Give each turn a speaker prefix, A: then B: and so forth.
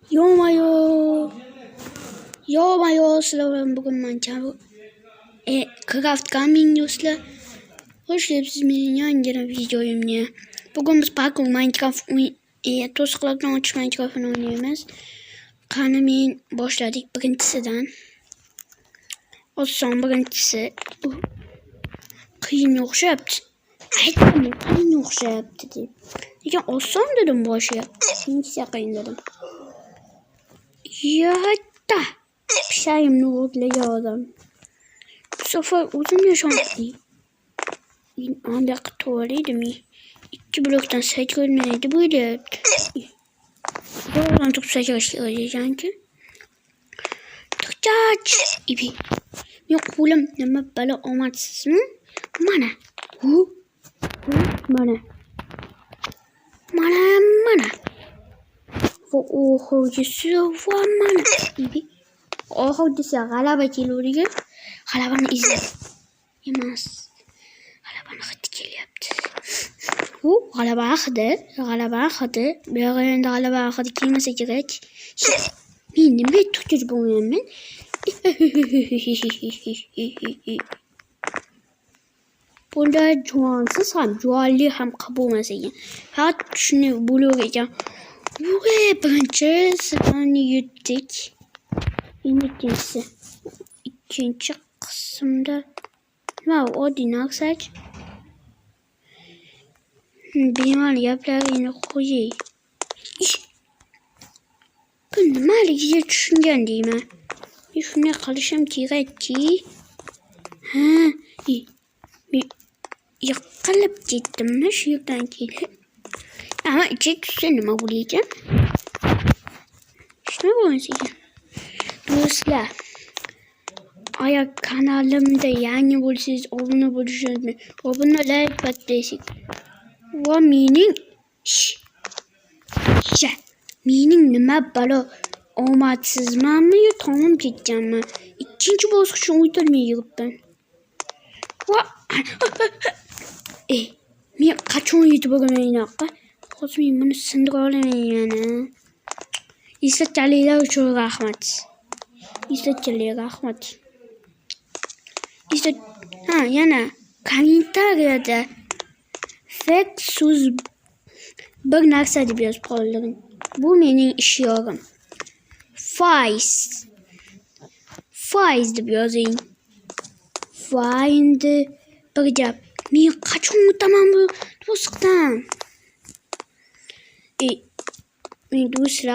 A: Yo mayo sizlar bugun men Craft Gaming News'la hoş geldiniz mening yangi videomga. Bugun biz parkour Minecraft to'siqlardan o'tish Minecraft'ini o'ynaymiz. Qani men boshladik birinchisidan. Oson birinchisi. Qiyin o'xshabdi. Aytdim, qiyin o'xshabdi deb. Lekin oson dedim boshiga. Ikkinchisi qiyin dedim. Yatta. Pishayimni o'tlagan odam. Bu sefer o'zimga ishondim. Anda to'g'riydimi? 2 blokdan sakrayolmaydi bu yer. Doğrudan top sakrashga o'ylaysanki. Tuqach ibi. Men qo'lim nima balo omadsizmi? Mana. Mana. Oxirgisi va mana. Ibi. Oxirgisi g'alaba keluvdiga. G'alabani izlab. Emas. G'alabani hidi kelyapti. Bu g'alaba hidi. Bu yerga endi g'alaba hidi kelmasa kerak. Men nima tuqib bo'lmayman. Bunda juvonsiz ham, juvonli ham qabulmas ekan. Faqat shuni bo'lar ekan. Buraya birinchisidan yutdik. Endi ikkinchi qismda nima oddiy naqshaj. Bemalol gaplarini qo'yay. Bu nimaligiga tushungan deyman. Shunday qilishim kerakki. Yiqilib ketdimmi shu yerdan kelib. Ama ichak tushsa nima bo'laydi? Shuni bo'lsa. Do'stlar, agar kanalimda yangi bo'lsangiz obuna bo'lishingizni, obuna like patlaysiz. Va mening nima balo omadsizmanmi yo tomim ketganmi? Ikkinchi bosqichni o'tolmay yuribman. Men qachon yetib bormayman? Hozir men buni sindira olmayman. Eslatganinglar uchun rahmat. Yana kommentariyada fake so'z bir narsa deb yozib qoldiring. Bu mening ishyorim. Faiz deb yozing. Endi bir gap. Men qachon o'taman bu to'siqdan? Men do'stlar